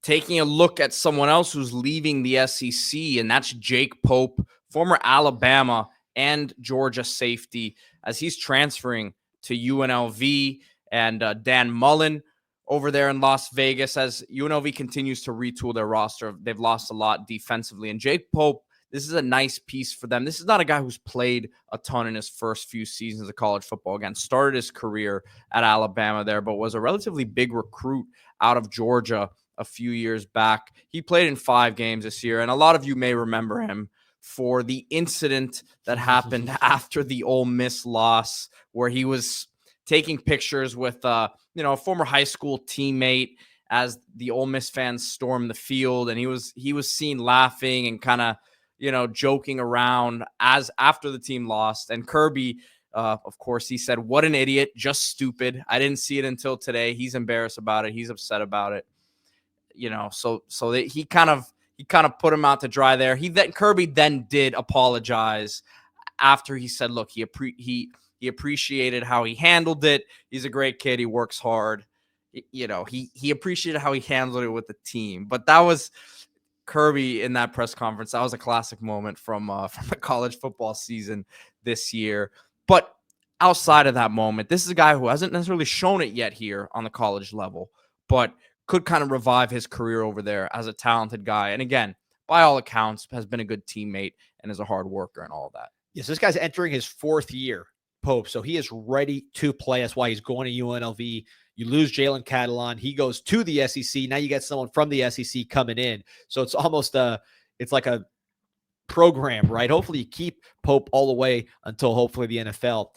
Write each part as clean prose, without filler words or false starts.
taking a look at someone else who's leaving the SEC, and that's Jake Pope, former Alabama and Georgia safety, as he's transferring to UNLV, and Dan Mullen over there in Las Vegas as UNLV continues to retool their roster. They've lost a lot defensively, and Jake Pope, this is a nice piece for them. This is not a guy who's played a ton in his first few seasons of college football. Again, started his career at Alabama there, but was a relatively big recruit out of Georgia a few years back. He played in 5 games this year, and a lot of you may remember him for the incident that happened after the Ole Miss loss, where he was taking pictures with a former high school teammate as the Ole Miss fans stormed the field, and he was seen laughing and kind of joking around as after the team lost. And Kirby, of course, he said, "What an idiot, just stupid. I didn't see it until today." He's embarrassed about it. He's upset about it. So that he kind of put him out to dry there. Kirby then did apologize after he said, look, he appreciated how he handled it. He's a great kid. He works hard. He appreciated how he handled it with the team. But that was Kirby in that press conference. That was a classic moment from the college football season this year. But outside of that moment, this is a guy who hasn't necessarily shown it yet here on the college level, but could kind of revive his career over there as a talented guy. And again, by all accounts, has been a good teammate and is a hard worker and all that. Yes, this guy's entering his 4th year, Pope, so he is ready to play. That's why he's going to UNLV. You lose Jalen Catalon. He goes to the SEC. Now you get someone from the SEC coming in. So it's almost it's like a program, right? Hopefully you keep Pope all the way until hopefully the NFL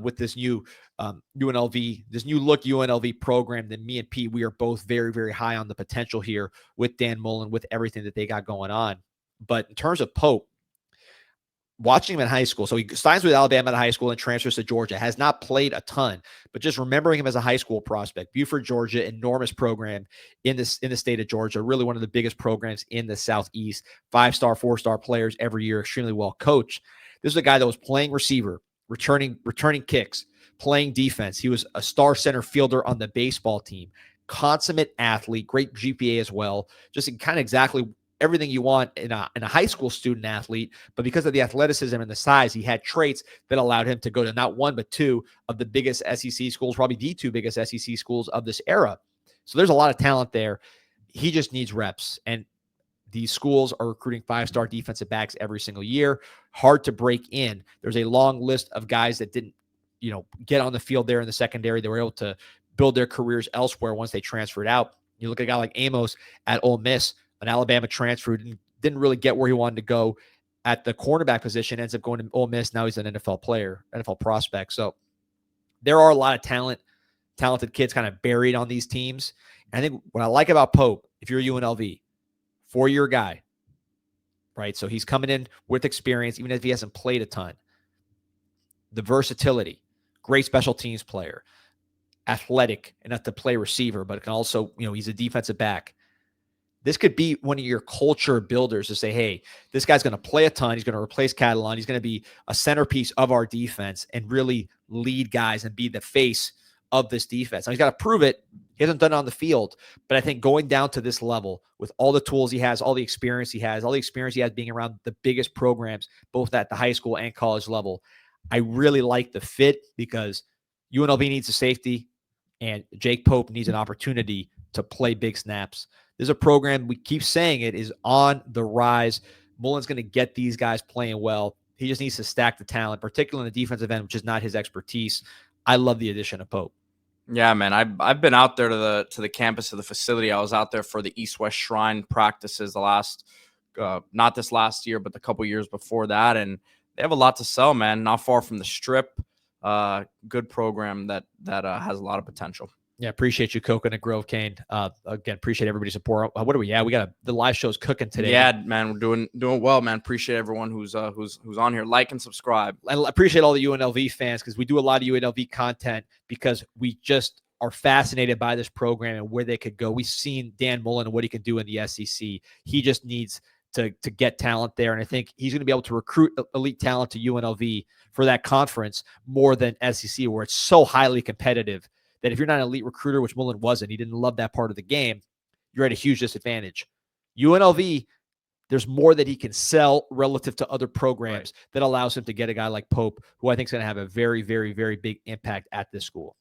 with this new UNLV, this new look UNLV program. Then me and Pete, we are both very, very high on the potential here with Dan Mullen, with everything that they got going on. But in terms of Pope, watching him in high school, so he signs with Alabama in high school and transfers to Georgia, has not played a ton, but just remembering him as a high school prospect, Buford, Georgia, enormous program in the state of Georgia, really one of the biggest programs in the Southeast, 5-star, 4-star players every year, extremely well coached. This is a guy that was playing receiver, returning kicks, playing defense. He was a star center fielder on the baseball team, consummate athlete, great GPA as well, just kind of exactly everything you want in a high school student athlete. But because of the athleticism and the size, he had traits that allowed him to go to not 1, but 2 of the biggest SEC schools, probably the 2 biggest SEC schools of this era. So there's a lot of talent there. He just needs reps. And these schools are recruiting 5-star defensive backs every single year. Hard to break in. There's a long list of guys that didn't, get on the field there in the secondary. They were able to build their careers elsewhere once they transferred out. You look at a guy like Amos at Ole Miss, an Alabama transfer, didn't really get where he wanted to go at the cornerback position, ends up going to Ole Miss. Now he's an NFL player, NFL prospect. So there are a lot of talented kids kind of buried on these teams. And I think what I like about Pope, if you're UNLV, 4-year guy, right? So he's coming in with experience, even if he hasn't played a ton. The versatility, great special teams player, athletic, enough to play receiver, but can also, he's a defensive back. This could be one of your culture builders to say, hey, this guy's going to play a ton. He's going to replace Catalan. He's going to be a centerpiece of our defense and really lead guys and be the face of this defense. Now, he's got to prove it. He hasn't done it on the field, but I think going down to this level with all the tools he has, all the experience he has, being around the biggest programs, both at the high school and college level, I really like the fit because UNLV needs a safety and Jake Pope needs an opportunity to play big snaps. There's a program, we keep saying it, is on the rise. Mullen's going to get these guys playing well. He just needs to stack the talent, particularly in the defensive end, which is not his expertise. I love the addition of Pope. Yeah, man. I've been out there to the campus of the facility. I was out there for the East-West Shrine practices the last, not this last year, but the couple years before that. And they have a lot to sell, man. Not far from the Strip. Good program that has a lot of potential. Yeah, appreciate you, Coconut Grove, Kane. Again, appreciate everybody's support. What are we? Yeah, we got the live show's cooking today. Yeah, man, we're doing well, man. Appreciate everyone who's on here. Like and subscribe. And appreciate all the UNLV fans because we do a lot of UNLV content because we just are fascinated by this program and where they could go. We've seen Dan Mullen and what he can do in the SEC. He just needs to get talent there, and I think he's going to be able to recruit elite talent to UNLV for that conference more than SEC, where it's so highly competitive that if you're not an elite recruiter, which Mullen wasn't, he didn't love that part of the game, you're at a huge disadvantage. UNLV, there's more that he can sell relative to other programs that allows him to get a guy like Pope, who I think is going to have a very, very, very big impact at this school.